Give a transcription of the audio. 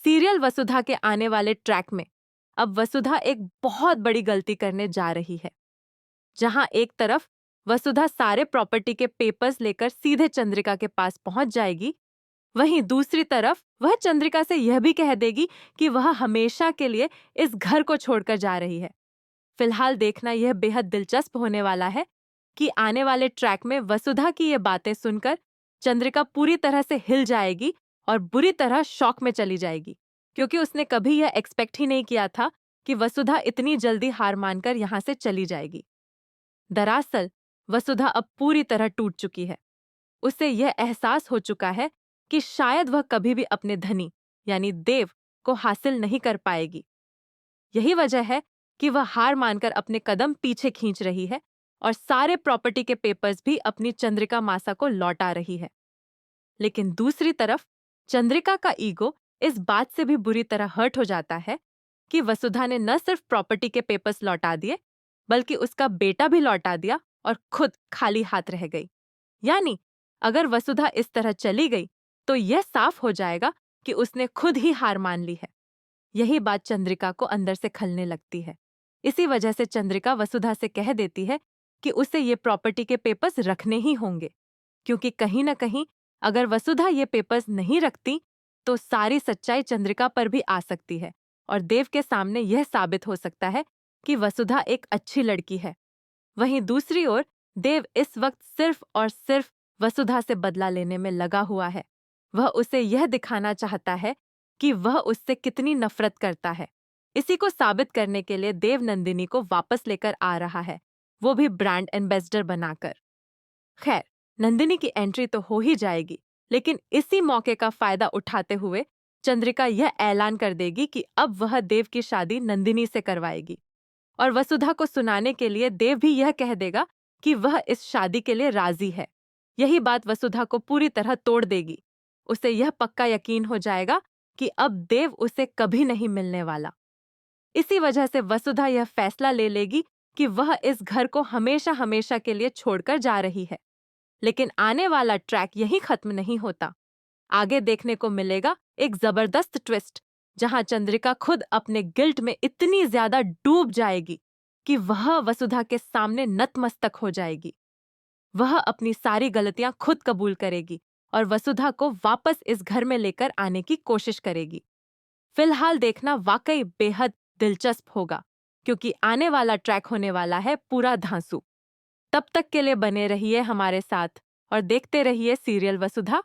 Serial वसुधा के आने वाले ट्रैक में अब वसुधा एक बहुत बड़ी गलती करने जा रही है। जहां एक तरफ वसुधा सारे प्रॉपर्टी के पेपर्स लेकर सीधे चंद्रिका के पास पहुंच जाएगी, वहीं दूसरी तरफ वह चंद्रिका से यह भी कह देगी कि वह हमेशा के लिए इस घर को छोड़कर जा रही है। फिलहाल देखना यह बेहद दिलचस्प होने वाला है कि आने वाले ट्रैक में वसुधा की ये बातें सुनकर चंद्रिका पूरी तरह से हिल जाएगी और बुरी तरह शॉक में चली जाएगी, क्योंकि उसने कभी यह एक्सपेक्ट ही नहीं किया था कि वसुधा इतनी जल्दी हार मानकर यहाँ से चली जाएगी। दरअसल वसुधा अब पूरी तरह टूट चुकी है। उसे यह एहसास हो चुका है कि शायद वह कभी भी अपने धनी यानी देव को हासिल नहीं कर पाएगी। यही वजह है कि वह हार मानकर अपने कदम पीछे खींच रही है और सारे प्रॉपर्टी के पेपर्स भी अपनी चंद्रिका मासा को लौटा रही है। लेकिन दूसरी तरफ चंद्रिका का ईगो इस बात से भी बुरी तरह हर्ट हो जाता है कि वसुधा ने न सिर्फ प्रॉपर्टी के पेपर्स लौटा दिए, बल्कि उसका बेटा भी लौटा दिया और खुद खाली हाथ रह गई। यानी अगर वसुधा इस तरह चली गई तो यह साफ हो जाएगा कि उसने खुद ही हार मान ली है। यही बात चंद्रिका को अंदर से खलने लगती है। इसी वजह से चंद्रिका वसुधा से कह देती है कि उसे ये प्रॉपर्टी के पेपर्स रखने ही होंगे, क्योंकि कहीं न कहीं अगर वसुधा ये पेपर्स नहीं रखती तो सारी सच्चाई चंद्रिका पर भी आ सकती है और देव के सामने यह साबित हो सकता है कि वसुधा एक अच्छी लड़की है। वहीं दूसरी ओर देव इस वक्त सिर्फ और सिर्फ वसुधा से बदला लेने में लगा हुआ है। वह उसे यह दिखाना चाहता है कि वह उससे कितनी नफरत करता है। इसी को साबित करने के लिए देव नंदिनी को वापस लेकर आ रहा है, वो भी ब्रांड एम्बेसडर बनाकर। खैर, नंदिनी की एंट्री तो हो ही जाएगी, लेकिन इसी मौके का फायदा उठाते हुए चंद्रिका यह ऐलान कर देगी कि अब वह देव की शादी नंदिनी से करवाएगी। और वसुधा को सुनाने के लिए देव भी यह कह देगा कि वह इस शादी के लिए राजी है। यही बात वसुधा को पूरी तरह तोड़ देगी। उसे यह पक्का यकीन हो जाएगा कि अब देव उसे कभी नहीं मिलने वाला। इसी वजह से वसुधा यह फैसला ले लेगी कि वह इस घर को हमेशा हमेशा के लिए छोड़कर जा रही है। लेकिन आने वाला ट्रैक यहीं खत्म नहीं होता। आगे देखने को मिलेगा एक जबरदस्त ट्विस्ट, जहां चंद्रिका खुद अपने गिल्ट में इतनी ज्यादा डूब जाएगी कि वह वसुधा के सामने नतमस्तक हो जाएगी। वह अपनी सारी गलतियां खुद कबूल करेगी और वसुधा को वापस इस घर में लेकर आने की कोशिश करेगी। फिलहाल देखना वाकई बेहद दिलचस्प होगा, क्योंकि आने वाला ट्रैक होने वाला है पूरा धांसू। तब तक के लिए बने रहिए हमारे साथ और देखते रहिए सीरियल वसुधा।